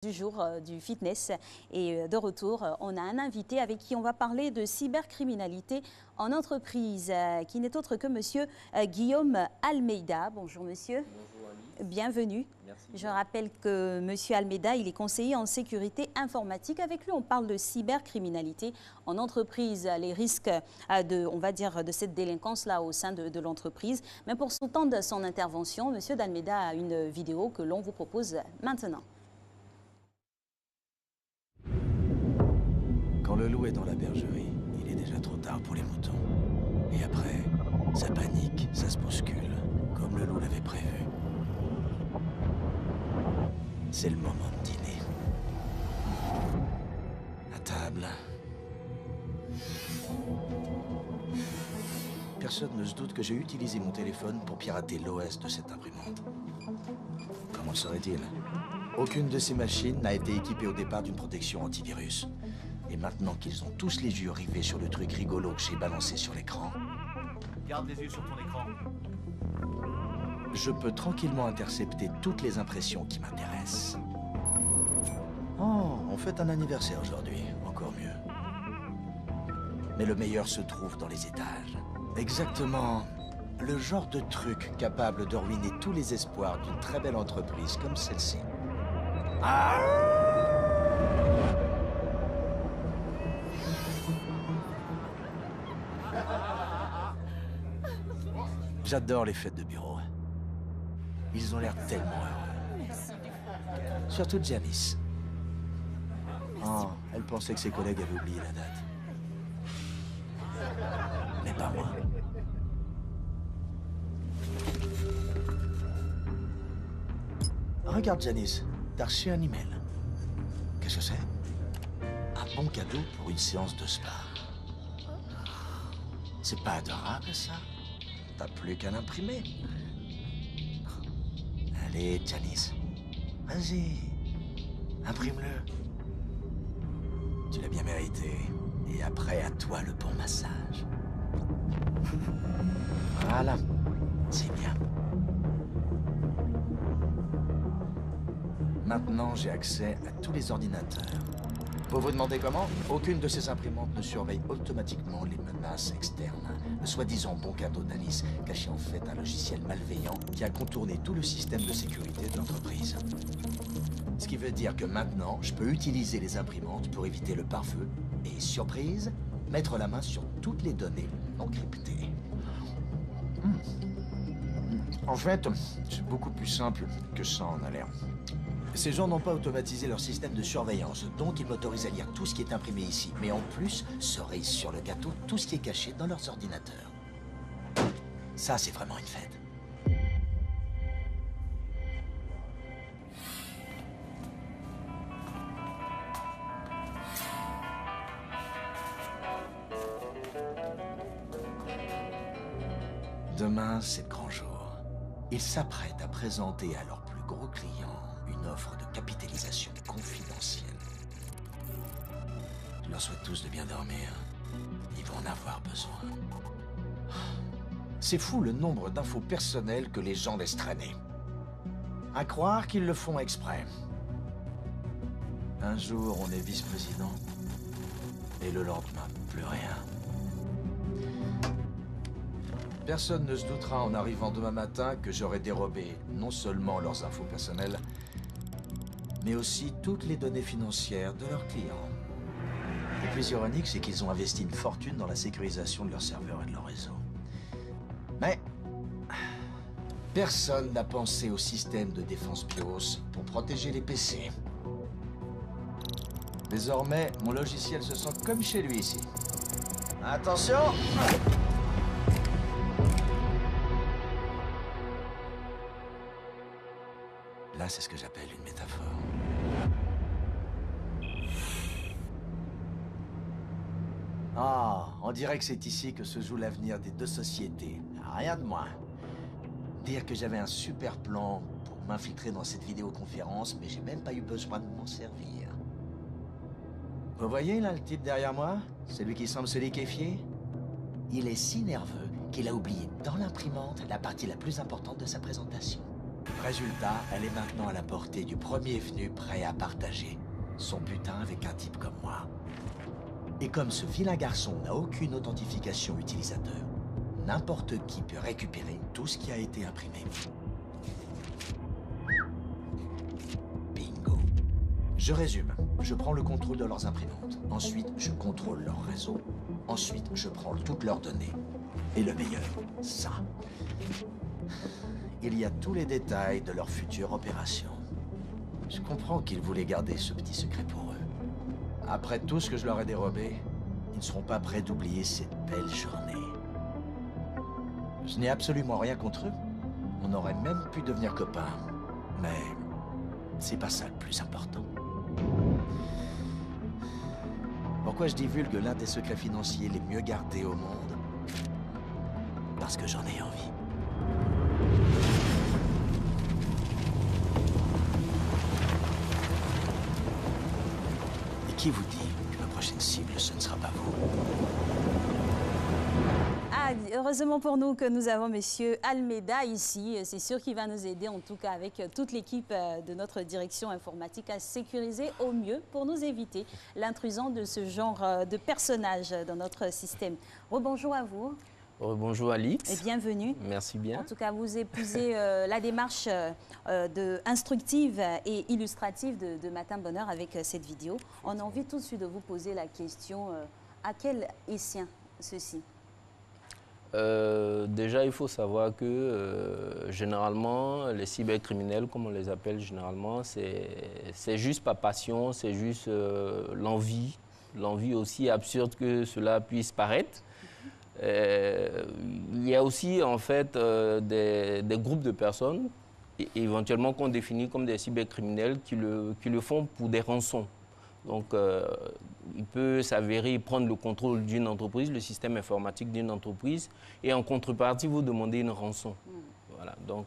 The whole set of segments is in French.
Du jour du fitness et de retour, on a un invité avec qui on va parler de cybercriminalité en entreprise, qui n'est autre que monsieur Guillaume Almeida. Bonjour monsieur. Bonjour Alice. Bienvenue. Merci. Je rappelle que monsieur Almeida, il est conseiller en sécurité informatique. Avec lui, on parle de cybercriminalité en entreprise, les risques de cette délinquance-là au sein de l'entreprise. Mais pour sous-tendre son intervention, monsieur Almeida a une vidéo que l'on vous propose maintenant. Quand le loup est dans la bergerie, il est déjà trop tard pour les moutons. Et après, ça panique, ça se bouscule, comme le loup l'avait prévu. C'est le moment de dîner. À table. Personne ne se doute que j'ai utilisé mon téléphone pour pirater l'OS de cette imprimante. Comment le saurait-il? Aucune de ces machines n'a été équipée au départ d'une protection antivirus. Et maintenant qu'ils ont tous les yeux rivés sur le truc rigolo que j'ai balancé sur l'écran... Garde les yeux sur ton écran. Je peux tranquillement intercepter toutes les impressions qui m'intéressent. Oh, on fête un anniversaire aujourd'hui, encore mieux. Mais le meilleur se trouve dans les étages. Exactement le genre de truc capable de ruiner tous les espoirs d'une très belle entreprise comme celle-ci. Ah! J'adore les fêtes de bureau. Ils ont l'air tellement heureux. Surtout Janice. Oh, elle pensait que ses collègues avaient oublié la date. Mais pas moi. Regarde Janice, t'as reçu un email. Qu'est-ce que c'est? Un bon cadeau pour une séance de spa. C'est pas adorable ça? T'as plus qu'à l'imprimer. Allez, Janice. Vas-y. Imprime-le. Tu l'as bien mérité. Et après, à toi le bon massage. Voilà. C'est bien. Maintenant, j'ai accès à tous les ordinateurs. Vous vous demandez comment? Aucune de ces imprimantes ne surveille automatiquement les menaces externes. Le soi-disant bon cadeau d'Alice cachait en fait un logiciel malveillant qui a contourné tout le système de sécurité de l'entreprise. Ce qui veut dire que maintenant, je peux utiliser les imprimantes pour éviter le pare-feu et, surprise, mettre la main sur toutes les données non cryptées. En fait, c'est beaucoup plus simple que ça en a l'air. Ces gens n'ont pas automatisé leur système de surveillance, donc ils m'autorisent à lire tout ce qui est imprimé ici. Mais en plus, cerise sur le gâteau, tout ce qui est caché dans leurs ordinateurs. Ça, c'est vraiment une fête. Demain, c'est le grand jour. Ils s'apprêtent à présenter à leurs plus gros clients une offre de capitalisation confidentielle. Je leur souhaite tous de bien dormir. Ils vont en avoir besoin. C'est fou le nombre d'infos personnelles que les gens laissent traîner. À croire qu'ils le font exprès. Un jour, on est vice-président. Et le lendemain, plus rien. Personne ne se doutera en arrivant demain matin que j'aurai dérobé non seulement leurs infos personnelles, mais aussi toutes les données financières de leurs clients. Le plus ironique, c'est qu'ils ont investi une fortune dans la sécurisation de leurs serveurs et de leur réseau. Mais personne n'a pensé au système de défense BIOS pour protéger les PC. Désormais, mon logiciel se sent comme chez lui ici. Attention! Là, c'est ce que j'appelle une métaphore. Ah, on dirait que c'est ici que se joue l'avenir des deux sociétés. Rien de moins. Dire que j'avais un super plan pour m'infiltrer dans cette vidéoconférence, mais j'ai même pas eu besoin de m'en servir. Vous voyez là le type derrière moi? Celui qui semble se liquéfier? Il est si nerveux qu'il a oublié dans l'imprimante la partie la plus importante de sa présentation. Résultat, elle est maintenant à la portée du premier venu prêt à partager son butin avec un type comme moi. Et comme ce vilain garçon n'a aucune authentification utilisateur, n'importe qui peut récupérer tout ce qui a été imprimé. Bingo. Je résume. Je prends le contrôle de leurs imprimantes. Ensuite, je contrôle leur réseau. Ensuite, je prends toutes leurs données. Et le meilleur, ça. Il y a tous les détails de leur future opération. Je comprends qu'ils voulaient garder ce petit secret pour eux. Après tout ce que je leur ai dérobé, ils ne seront pas prêts d'oublier cette belle journée. Je n'ai absolument rien contre eux. On aurait même pu devenir copains. Mais c'est pas ça le plus important. Pourquoi je divulgue l'un des secrets financiers les mieux gardés au monde? Parce que j'en ai envie. Et qui vous dit que ma prochaine cible, ce ne sera pas vous? Ah, heureusement pour nous que nous avons Monsieur Almeida ici. C'est sûr qu'il va nous aider, en tout cas avec toute l'équipe de notre direction informatique, à sécuriser au mieux pour nous éviter l'intrusion de ce genre de personnage dans notre système. Rebonjour à vous. Bonjour Alix. Et bienvenue. Merci bien. En tout cas, vous épousez la démarche instructive et illustrative de Matin Bonheur avec cette vidéo. On a envie tout de suite de vous poser la question, à quel escient ceci? Déjà, il faut savoir que généralement, les cybercriminels, comme on les appelle généralement, c'est juste par passion, c'est juste l'envie aussi absurde que cela puisse paraître. Il y a aussi en fait des groupes de personnes, éventuellement qu'on définit comme des cybercriminels, qui le font pour des rançons. Donc, il peut s'avérer prendre le contrôle d'une entreprise, le système informatique d'une entreprise, et en contrepartie, vous demander une rançon. Voilà, donc...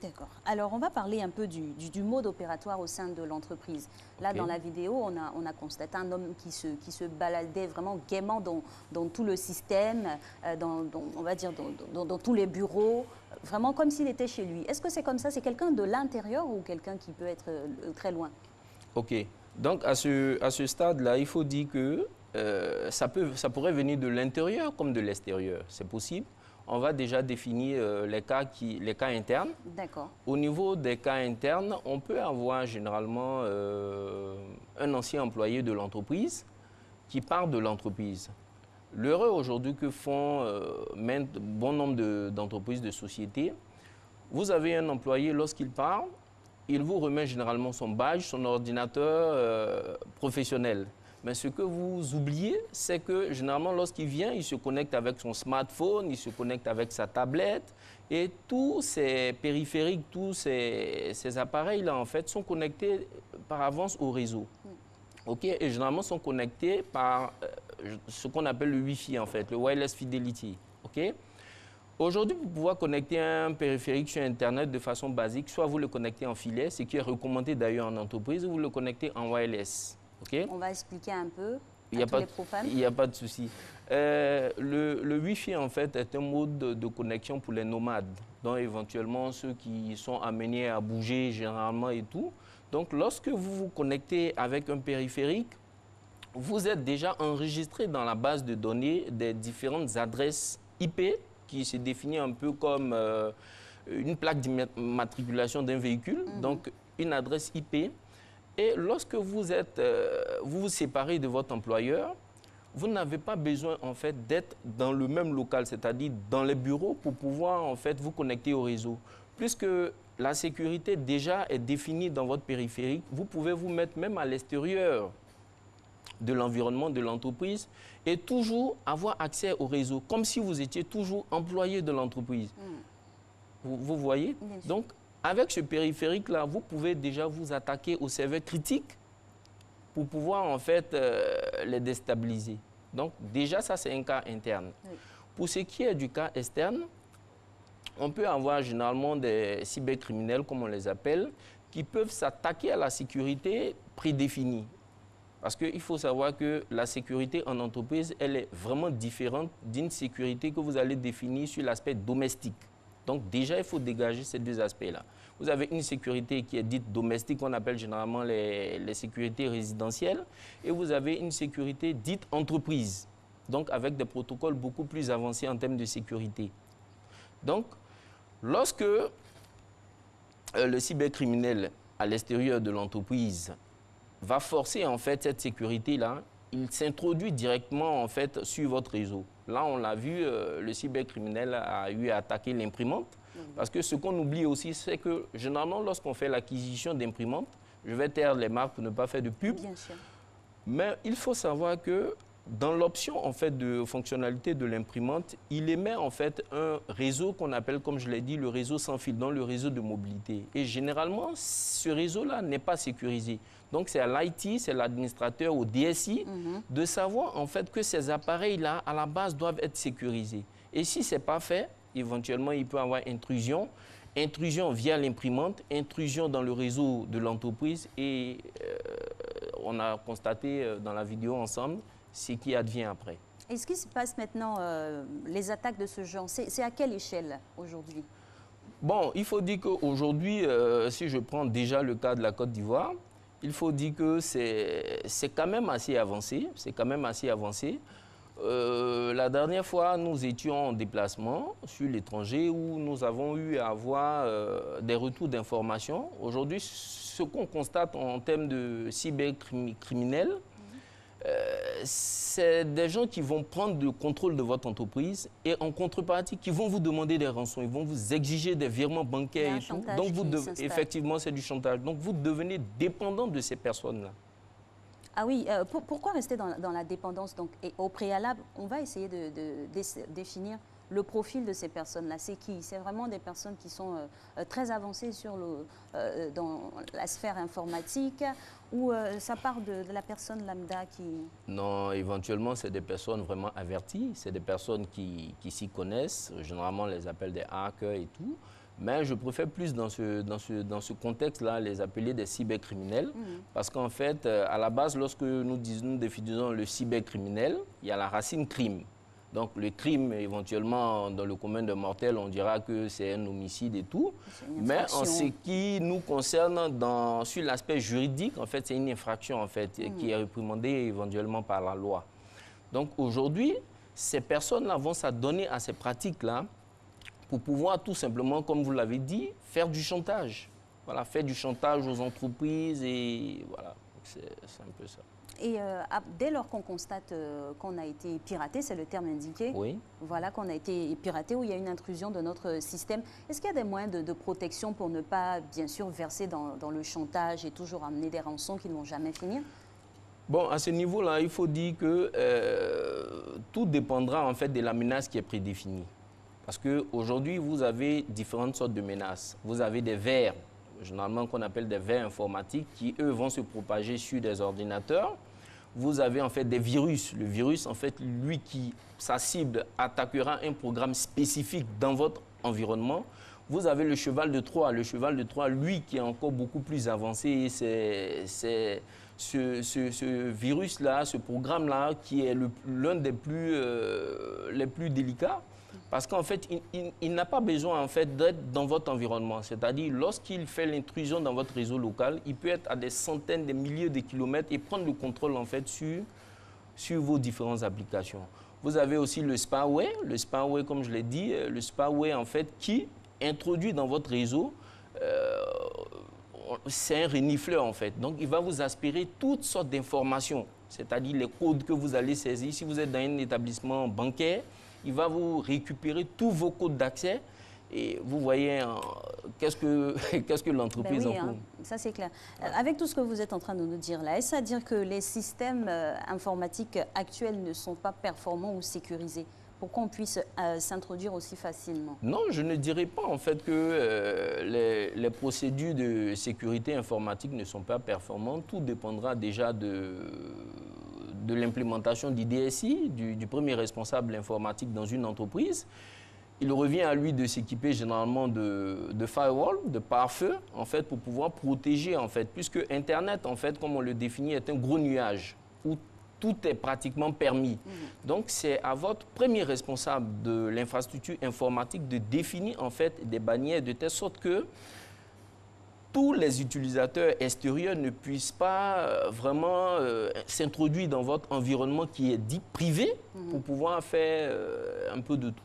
D'accord. Alors, on va parler un peu du mode opératoire au sein de l'entreprise. Là, Okay. dans la vidéo, on a constaté un homme qui se baladait vraiment gaiement dans tout le système, on va dire dans tous les bureaux, vraiment comme s'il était chez lui. Est-ce que c'est comme ça? C'est quelqu'un de l'intérieur ou quelqu'un qui peut être très loin? OK. Donc, à ce stade-là, il faut dire que ça pourrait venir de l'intérieur comme de l'extérieur. C'est possible. On va déjà définir les cas internes. D'accord. Au niveau des cas internes, on peut avoir généralement un ancien employé de l'entreprise qui part de l'entreprise. L'erreur aujourd'hui que font bon nombre d'entreprises, de sociétés, vous avez un employé, lorsqu'il part, il vous remet généralement son badge, son ordinateur professionnel. Mais ce que vous oubliez, c'est que généralement, lorsqu'il vient, il se connecte avec son smartphone, il se connecte avec sa tablette, et tous ces périphériques, tous ces appareils-là, en fait, sont connectés par avance au réseau. OK? Et généralement, sont connectés par ce qu'on appelle le Wi-Fi, en fait, le Wireless Fidelity. OK? Aujourd'hui, pour pouvoir connecter un périphérique sur Internet de façon basique, soit vous le connectez en filet, ce qui est recommandé d'ailleurs en entreprise, ou vous le connectez en wireless. Okay? On va expliquer un peu Il à tous les profanes. Il n'y a pas de souci. Le Wi-Fi, en fait, est un mode de connexion pour les nomades, donc éventuellement ceux qui sont amenés à bouger généralement et tout. Donc, lorsque vous vous connectez avec un périphérique, vous êtes déjà enregistré dans la base de données des différentes adresses IP qui se définit un peu comme une plaque d'immatriculation d'un véhicule, donc une adresse IP. Et lorsque vous vous séparez de votre employeur, vous n'avez pas besoin en fait d'être dans le même local, c'est-à-dire dans les bureaux pour pouvoir en fait vous connecter au réseau. Puisque la sécurité déjà est définie dans votre périphérique, vous pouvez vous mettre même à l'extérieur de l'environnement de l'entreprise et toujours avoir accès au réseau, comme si vous étiez toujours employé de l'entreprise. Vous voyez? Donc, avec ce périphérique-là, vous pouvez déjà vous attaquer aux serveurs critiques pour pouvoir en fait les déstabiliser. Donc déjà, ça c'est un cas interne. Oui. Pour ce qui est du cas externe, on peut avoir généralement des cybercriminels, comme on les appelle, qui peuvent s'attaquer à la sécurité prédéfinie. Parce qu'il faut savoir que la sécurité en entreprise, elle est vraiment différente d'une sécurité que vous allez définir sur l'aspect domestique. Donc déjà, il faut dégager ces deux aspects-là. Vous avez une sécurité qui est dite domestique, qu'on appelle généralement les sécurités résidentielles, et vous avez une sécurité dite entreprise, donc avec des protocoles beaucoup plus avancés en termes de sécurité. Donc, lorsque le cybercriminel à l'extérieur de l'entreprise va forcer en fait cette sécurité-là, il s'introduit directement en fait sur votre réseau. Là, on l'a vu, le cybercriminel a eu à attaquer l'imprimante. Parce que ce qu'on oublie aussi, c'est que généralement, lorsqu'on fait l'acquisition d'imprimantes, je vais taire les marques pour ne pas faire de pub. Bien sûr. Mais il faut savoir que dans l'option en fait, de fonctionnalité de l'imprimante, il émet en fait un réseau qu'on appelle, comme je l'ai dit, le réseau sans fil, donc le réseau de mobilité. Et généralement, ce réseau-là n'est pas sécurisé. Donc c'est à l'IT, c'est l'administrateur, au DSI, de savoir en fait que ces appareils-là, à la base, doivent être sécurisés. Et si ce n'est pas fait, éventuellement, il peut y avoir intrusion. Intrusion via l'imprimante, intrusion dans le réseau de l'entreprise. Et on a constaté dans la vidéo ensemble ce qui advient après. Et ce qui se passe maintenant, les attaques de ce genre, c'est à quelle échelle aujourd'hui? Bon, il faut dire qu'aujourd'hui, si je prends déjà le cas de la Côte d'Ivoire, il faut dire que c'est quand même assez avancé. C'est quand même assez avancé. La dernière fois, nous étions en déplacement sur l'étranger où nous avons eu à avoir des retours d'informations. Aujourd'hui, ce qu'on constate en termes de cybercriminels, c'est des gens qui vont prendre le contrôle de votre entreprise et en contrepartie, qui vont vous demander des rançons, ils vont vous exiger des virements bancaires et tout. Donc, effectivement, c'est du chantage. Donc, vous devenez dépendant de ces personnes-là. Ah oui, pourquoi rester dans la dépendance? Donc, et au préalable, on va essayer de définir le profil de ces personnes-là. C'est qui? C'est vraiment des personnes qui sont très avancées dans la sphère informatique ou ça part de la personne lambda qui... Non, éventuellement, c'est des personnes vraiment averties. C'est des personnes qui s'y connaissent. Généralement, on les appelle des hackers et tout. Mais je préfère plus dans ce contexte-là les appeler des cybercriminels. Parce qu'en fait, à la base, lorsque nous définissons le cybercriminel, il y a la racine crime. Donc le crime, éventuellement, dans le commun des mortels, on dira que c'est un homicide et tout. Mais en ce qui nous concerne, sur l'aspect juridique, en fait, c'est une infraction en fait, qui est réprimandée éventuellement par la loi. Donc aujourd'hui, ces personnes-là vont s'adonner à ces pratiques-là pour pouvoir tout simplement, comme vous l'avez dit, faire du chantage. Voilà, faire du chantage aux entreprises et voilà, c'est un peu ça. Et dès lors qu'on constate qu'on a été piraté, c'est le terme indiqué, oui. Voilà, qu'on a été piraté, où il y a une intrusion de notre système, est-ce qu'il y a des moyens de protection pour ne pas, bien sûr, verser dans le chantage et toujours amener des rançons qui ne vont jamais finir? Bon, à ce niveau-là, il faut dire que tout dépendra en fait de la menace qui est prédéfinie. Parce qu'aujourd'hui, vous avez différentes sortes de menaces. Vous avez des vers, généralement qu'on appelle des vers informatiques, qui, eux, vont se propager sur des ordinateurs. Vous avez en fait des virus. Le virus, en fait, lui, sa cible attaquera un programme spécifique dans votre environnement. Vous avez le cheval de Troie. Le cheval de Troie, lui, qui est encore beaucoup plus avancé, c'est ce virus-là, ce programme-là, qui est l'un des les plus délicats. Parce qu'en fait, il n'a pas besoin en fait, d'être dans votre environnement. C'est-à-dire, lorsqu'il fait l'intrusion dans votre réseau local, il peut être à des centaines, des milliers de kilomètres et prendre le contrôle en fait, sur vos différentes applications. Vous avez aussi le spyware. Le spyware, comme je l'ai dit, le spyware en fait, qui introduit dans votre réseau, c'est un renifleur en fait. Donc, il va vous aspirer toutes sortes d'informations, c'est-à-dire les codes que vous allez saisir. Si vous êtes dans un établissement bancaire, il va vous récupérer tous vos codes d'accès et vous voyez qu'est-ce que l'entreprise en cours. Ça c'est clair. Avec tout ce que vous êtes en train de nous dire là, est-ce à dire que les systèmes informatiques actuels ne sont pas performants ou sécurisés pour qu'on puisse s'introduire aussi facilement? Non, je ne dirais pas en fait que les procédures de sécurité informatique ne sont pas performantes. Tout dépendra déjà de l'implémentation du DSI, du premier responsable informatique dans une entreprise. Il revient à lui de s'équiper généralement de firewall, de pare-feu, en fait, pour pouvoir protéger, en fait, puisque Internet, en fait, comme on le définit, est un gros nuage où tout est pratiquement permis. Donc, c'est à votre premier responsable de l'infrastructure informatique de définir en fait des bannières de telle sorte que tous les utilisateurs extérieurs ne puissent pas vraiment s'introduire dans votre environnement qui est dit privé pour pouvoir faire un peu de tout.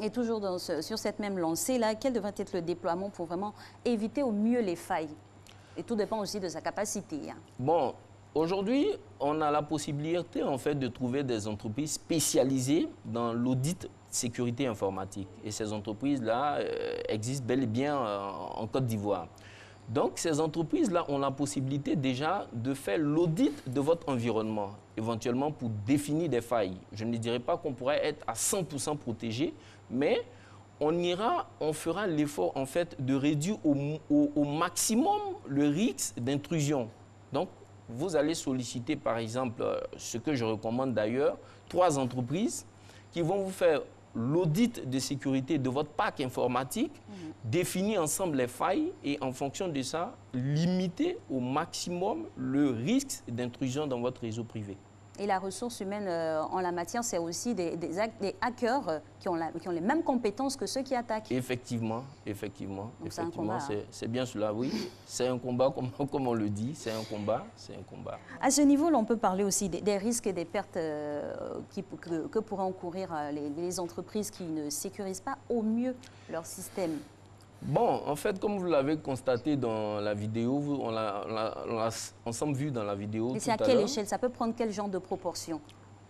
Et toujours sur cette même lancée-là, quel devrait être le déploiement pour vraiment éviter au mieux les failles? Et tout dépend aussi de sa capacité. Hein. Bon, aujourd'hui, on a la possibilité en fait de trouver des entreprises spécialisées dans l'audit sécurité informatique. Et ces entreprises-là existent bel et bien en Côte d'Ivoire. Donc, ces entreprises-là ont la possibilité déjà de faire l'audit de votre environnement, éventuellement pour définir des failles. Je ne dirais pas qu'on pourrait être à 100% protégé, mais on fera l'effort en fait de réduire au maximum le risque d'intrusion. Donc, vous allez solliciter par exemple, ce que je recommande d'ailleurs, 3 entreprises qui vont vous faire l'audit de sécurité de votre parc informatique, définir ensemble les failles et en fonction de ça, limiter au maximum le risque d'intrusion dans votre réseau privé. Et la ressource humaine en la matière, c'est aussi des hackers qui ont les mêmes compétences que ceux qui attaquent. Effectivement, effectivement. C'est bien cela, oui. C'est un combat, comme on le dit, c'est un combat. À ce niveau-là, on peut parler aussi des risques et des pertes que pourraient encourir les entreprises qui ne sécurisent pas au mieux leur système. Bon, en fait, comme vous l'avez constaté dans la vidéo, on l'a ensemble vu dans la vidéo. Mais c'est à quelle échelle? Ça peut prendre quel genre de proportion?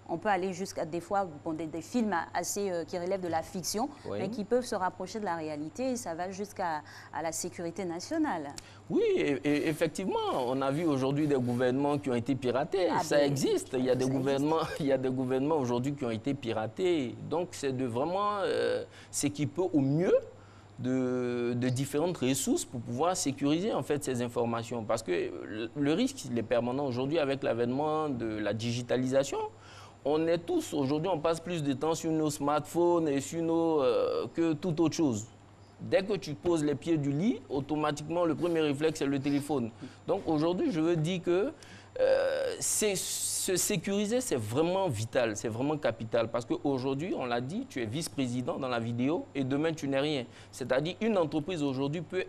On peut aller jusqu'à des fois des films assez qui relèvent de la fiction, mais qui peuvent se rapprocher de la réalité et ça va jusqu'à la sécurité nationale. Oui, et effectivement, on a vu aujourd'hui des gouvernements qui ont été piratés. Ça existe. Il y a des gouvernements aujourd'hui qui ont été piratés. Donc, c'est de vraiment s'équiper au mieux de différentes ressources pour pouvoir sécuriser en fait ces informations. Parce que le risque, il est permanent aujourd'hui avec l'avènement de la digitalisation. On est tous, aujourd'hui, on passe plus de temps sur nos smartphones et sur que toute autre chose. Dès que tu poses les pieds du lit, automatiquement, le premier réflexe, c'est le téléphone. Donc aujourd'hui, je veux dire que se sécuriser, c'est vraiment vital, c'est vraiment capital. Parce qu'aujourd'hui, on l'a dit, tu es vice-président dans la vidéo et demain, tu n'es rien. C'est-à-dire une entreprise aujourd'hui peut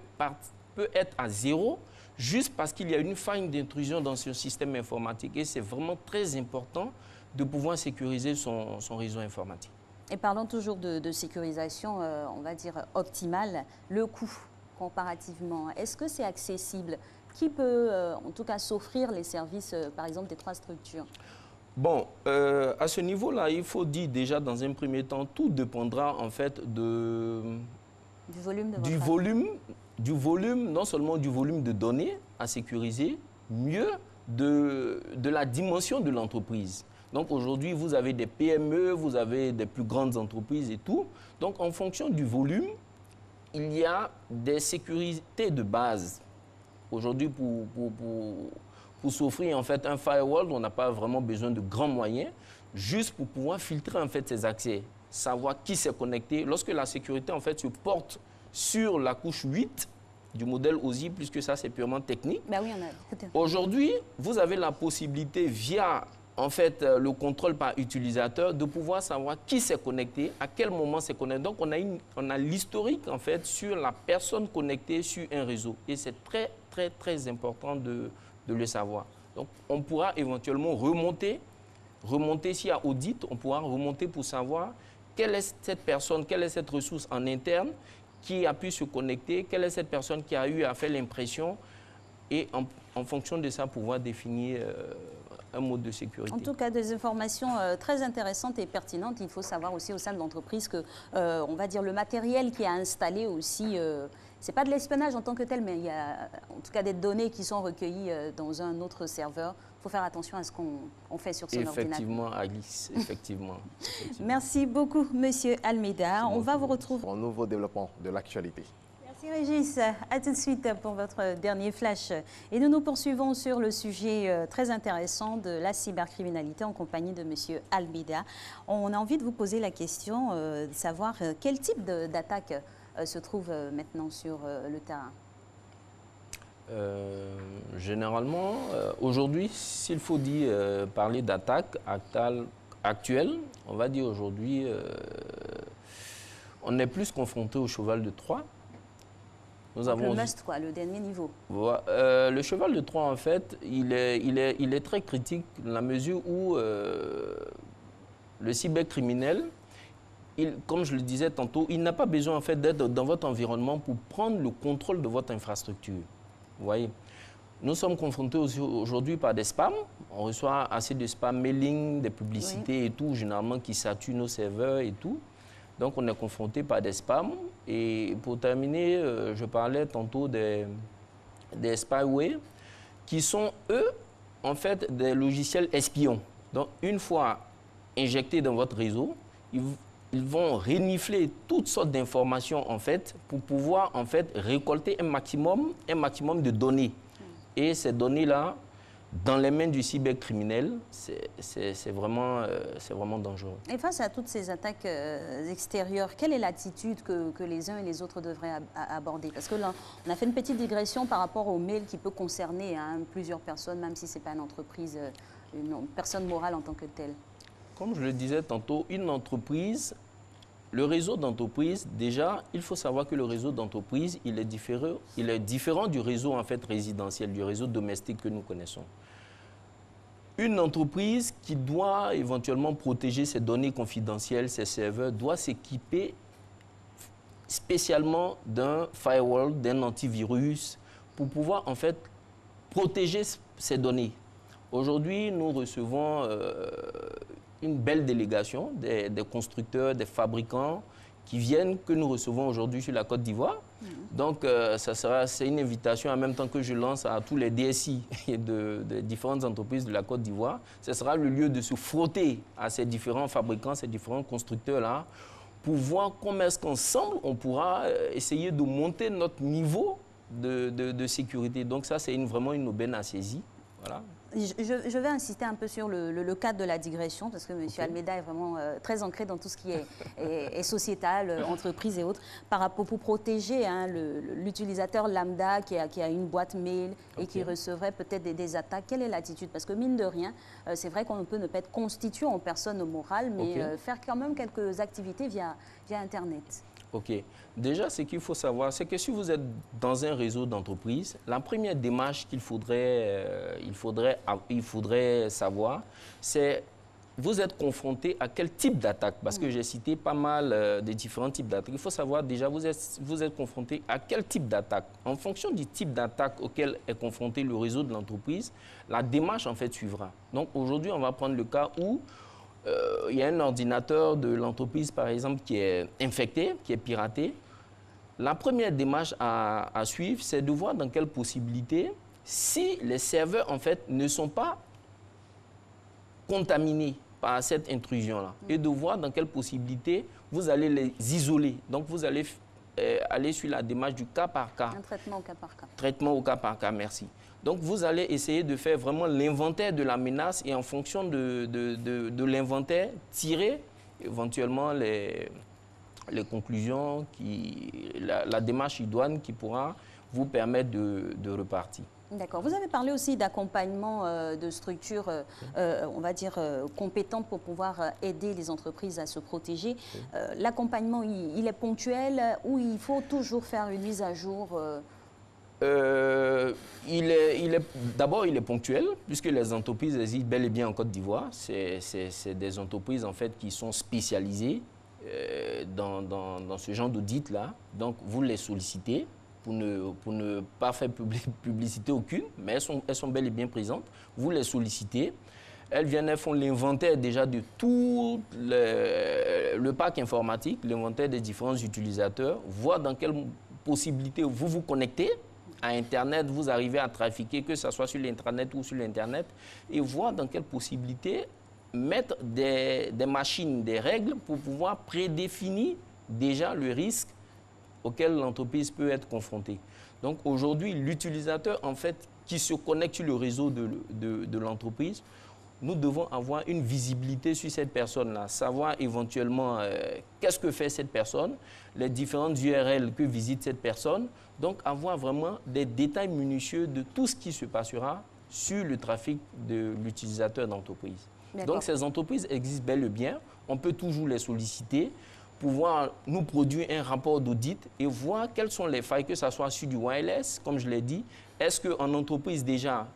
être à zéro juste parce qu'il y a une faille d'intrusion dans son système informatique. Et c'est vraiment très important de pouvoir sécuriser son réseau informatique. Et parlons toujours de sécurisation, on va dire optimale, le coût comparativement, est-ce que c'est accessible? Qui peut, en tout cas, s'offrir les services, par exemple, des 3 structures? Bon, à ce niveau-là, il faut dire déjà dans un premier temps, tout dépendra en fait du volume, non seulement du volume de données à sécuriser, mieux de la dimension de l'entreprise. Donc aujourd'hui, vous avez des PME, vous avez des plus grandes entreprises et tout. Donc en fonction du volume, il y a des sécurités de base. Aujourd'hui, pour s'offrir en fait un firewall, on n'a pas vraiment besoin de grands moyens, juste pour pouvoir filtrer en fait ces accès, savoir qui s'est connecté. Lorsque la sécurité en fait se porte sur la couche 8 du modèle OSI, puisque ça c'est purement technique. Ben oui, aujourd'hui, vous avez la possibilité via en fait le contrôle par utilisateur de pouvoir savoir qui s'est connecté, à quel moment s'est connecté. Donc on a l'historique en fait sur la personne connectée sur un réseau et c'est très très très important de le savoir. Donc on pourra éventuellement remonter s'il y a audit, on pourra remonter pour savoir quelle est cette personne, quelle est cette ressource en interne qui a pu se connecter, quelle est cette personne qui a eu à faire l'impression et en fonction de ça pouvoir définir un mode de sécurité. En tout cas, des informations très intéressantes et pertinentes. Il faut savoir aussi au sein de l'entreprise que, on va dire, le matériel qui est installé aussi, c'est pas de l'espionnage en tant que tel, mais il y a en tout cas des données qui sont recueillies dans un autre serveur. Il faut faire attention à ce qu'on fait sur son ordinateur. Effectivement, Alice, effectivement. Merci beaucoup, Monsieur Almeida. On va vous retrouver. Un nouveau développement de l'actualité. Merci Régis. À tout de suite pour votre dernier flash. Et nous poursuivons sur le sujet très intéressant de la cybercriminalité en compagnie de Monsieur Almeida. On a envie de vous poser la question de savoir quel type d'attaque se trouve maintenant sur le terrain. Généralement, aujourd'hui, s'il faut dire, parler d'attaque actuelle, on va dire aujourd'hui, on est plus confronté au cheval de Troie. Nous avons le must, quoi, le dernier niveau. Le cheval de Troie, en fait, il est très critique dans la mesure où le cybercriminel, comme je le disais tantôt, il n'a pas besoin en fait, d'être dans votre environnement pour prendre le contrôle de votre infrastructure. Vous voyez, nous sommes confrontés aujourd'hui par des spams. On reçoit assez de spam mailing, des publicités et tout, généralement qui saturent nos serveurs et tout. Donc, on est confronté par des spams. Et pour terminer, je parlais tantôt des spyware qui sont, eux, en fait, des logiciels espions. Donc, une fois injectés dans votre réseau, ils vont renifler toutes sortes d'informations, en fait, pour pouvoir, en fait, récolter un maximum de données. Et ces données-là, dans les mains du cybercriminel, c'est vraiment dangereux. Et face à toutes ces attaques extérieures, quelle est l'attitude que les uns et les autres devraient aborder? Parce que là, on a fait une petite digression par rapport au mail qui peut concerner plusieurs personnes, même si ce n'est pas une entreprise, une personne morale en tant que telle. Comme je le disais tantôt, une entreprise, le réseau d'entreprise, déjà, il faut savoir que le réseau d'entreprise, il est différent du réseau en fait, résidentiel, du réseau domestique que nous connaissons. Une entreprise qui doit éventuellement protéger ses données confidentielles, ses serveurs, doit s'équiper spécialement d'un firewall, d'un antivirus, pour pouvoir en fait protéger ses données. Aujourd'hui, nous recevons une belle délégation des constructeurs, des fabricants qui viennent, que nous recevons aujourd'hui sur la Côte d'Ivoire. Donc, c'est une invitation en même temps que je lance à tous les DSI de différentes entreprises de la Côte d'Ivoire. Ce sera le lieu de se frotter à ces différents fabricants, ces différents constructeurs-là, pour voir comment est-ce qu'ensemble, on pourra essayer de monter notre niveau de sécurité. Donc, ça, c'est vraiment une aubaine à saisir. Voilà. Je vais insister un peu sur le cadre de la digression, parce que M. Almeida est vraiment très ancré dans tout ce qui est sociétal, entreprise et autres, pour protéger l'utilisateur lambda qui a une boîte mail et qui recevrait peut-être des attaques. Quelle est l'attitude? Parce que mine de rien, c'est vrai qu'on peut ne pas être constitué en personne morale, mais faire quand même quelques activités via Internet. OK. Déjà, ce qu'il faut savoir, c'est que si vous êtes dans un réseau d'entreprise, la première démarche qu'il faudrait savoir, c'est vous êtes confronté à quel type d'attaque? Parce que j'ai cité pas mal de différents types d'attaques. Il faut savoir déjà, vous êtes confronté à quel type d'attaque? En fonction du type d'attaque auquel est confronté le réseau de l'entreprise, la démarche en fait suivra. Donc aujourd'hui, on va prendre le cas où il y a un ordinateur de l'entreprise, par exemple, qui est infecté, qui est piraté. La première démarche à suivre, c'est de voir dans quelle possibilité, si les serveurs, en fait, ne sont pas contaminés par cette intrusion-là, et de voir dans quelle possibilité vous allez les isoler. Donc, vous allez aller sur la démarche du cas par cas. Un traitement au cas par cas. Traitement au cas par cas, merci. Donc, vous allez essayer de faire vraiment l'inventaire de la menace et en fonction de l'inventaire, tirer éventuellement les conclusions, la démarche idoine qui pourra vous permettre de repartir. D'accord. Vous avez parlé aussi d'accompagnement de structures, on va dire, compétentes pour pouvoir aider les entreprises à se protéger. L'accompagnement, il est ponctuel ou il faut toujours faire une mise à jour D'abord, il est ponctuel, puisque les entreprises existent bel et bien en Côte d'Ivoire. C'est des entreprises en fait, qui sont spécialisées dans ce genre d'audit-là. Donc, vous les sollicitez pour ne pas faire publicité aucune, mais elles sont bel et bien présentes. Vous les sollicitez. Elles font l'inventaire déjà de tout le parc informatique, l'inventaire des différents utilisateurs, voir dans quelle possibilité vous vous connectez à Internet, vous arrivez à trafiquer, que ce soit sur l'Intranet ou sur l'Internet, et voir dans quelle possibilité mettre des machines, des règles pour pouvoir prédéfinir déjà le risque auquel l'entreprise peut être confrontée. Donc aujourd'hui, l'utilisateur en fait, qui se connecte sur le réseau de l'entreprise nous devons avoir une visibilité sur cette personne-là, savoir éventuellement qu'est-ce que fait cette personne, les différentes URL que visite cette personne, donc avoir vraiment des détails minutieux de tout ce qui se passera sur le trafic de l'utilisateur d'entreprise. Donc ces entreprises existent bel et bien, on peut toujours les solliciter, pouvoir nous produire un rapport d'audit et voir quelles sont les failles, que ce soit sur du wireless, comme je l'ai dit, est-ce qu'en entreprise déjà,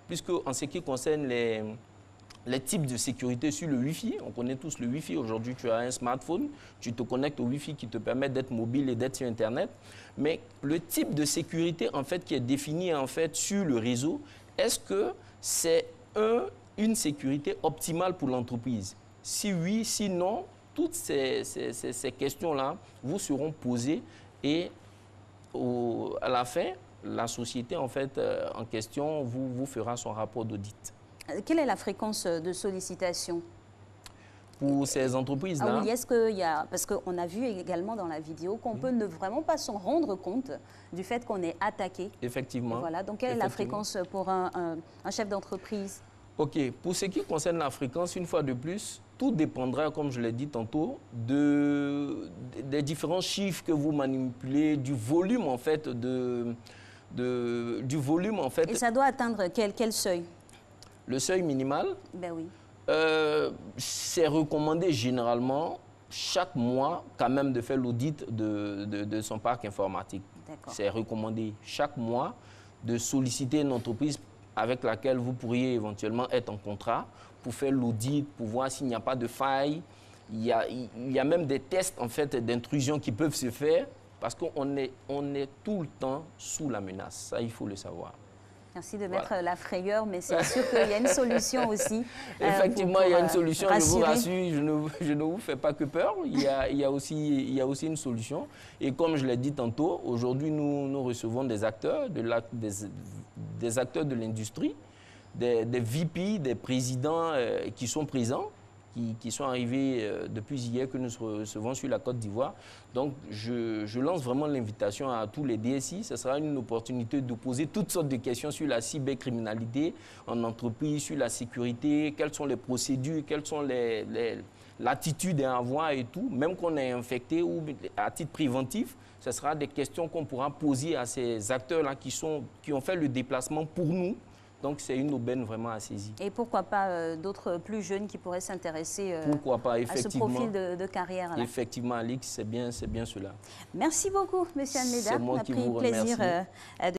puisque en ce qui concerne les types de sécurité sur le Wi-Fi, on connaît tous le Wi-Fi, aujourd'hui tu as un smartphone, tu te connectes au Wi-Fi qui te permet d'être mobile et d'être sur Internet, mais le type de sécurité en fait qui est défini en fait sur le réseau, est-ce que c'est une sécurité optimale pour l'entreprise? Si oui, si non, toutes ces questions-là vous seront posées et à la fin, la société en fait en question vous fera son rapport d'audit. Quelle est la fréquence de sollicitation pour ces entreprises-là? Ah oui, est-ce qu'il y a... Parce qu'on a vu également dans la vidéo qu'on peut ne vraiment pas s'en rendre compte du fait qu'on est attaqué. Effectivement. Et voilà, donc quelle est la fréquence pour un chef d'entreprise? OK. Pour ce qui concerne la fréquence, une fois de plus, tout dépendra, comme je l'ai dit tantôt, des différents chiffres que vous manipulez, du volume en fait du volume en fait. Et ça doit atteindre quel seuil? Le seuil minimal? Ben oui. C'est recommandé généralement chaque mois quand même de faire l'audit de son parc informatique. C'est recommandé chaque mois de solliciter une entreprise avec laquelle vous pourriez éventuellement être en contrat pour faire l'audit, pour voir s'il n'y a pas de faille. Il y a même des tests en fait, d'intrusion qui peuvent se faire parce qu'on est tout le temps sous la menace. Ça, il faut le savoir. Merci de mettre la frayeur, mais c'est sûr qu'il y a une solution aussi. Effectivement, il y a une solution, je vous rassure, je ne vous fais pas que peur. Il y a aussi une solution. Et comme je l'ai dit tantôt, aujourd'hui, nous recevons des acteurs des acteurs de l'industrie, des VP, des présidents qui sont présents, qui sont arrivés depuis hier que nous recevons sur la Côte d'Ivoire. Donc, je lance vraiment l'invitation à tous les DSI. Ce sera une opportunité de poser toutes sortes de questions sur la cybercriminalité en entreprise, sur la sécurité, quelles sont les procédures, quelles sont l'attitude à avoir et tout. Même qu'on est infecté ou à titre préventif, ce sera des questions qu'on pourra poser à ces acteurs-là qui ont fait le déplacement pour nous. Donc, c'est une aubaine vraiment à saisir. Et pourquoi pas d'autres plus jeunes qui pourraient s'intéresser à ce profil de carrière -là. Effectivement, Alix, c'est bien cela. Merci beaucoup, M. Almeida. C'est moi qui vous remercie. Plaisir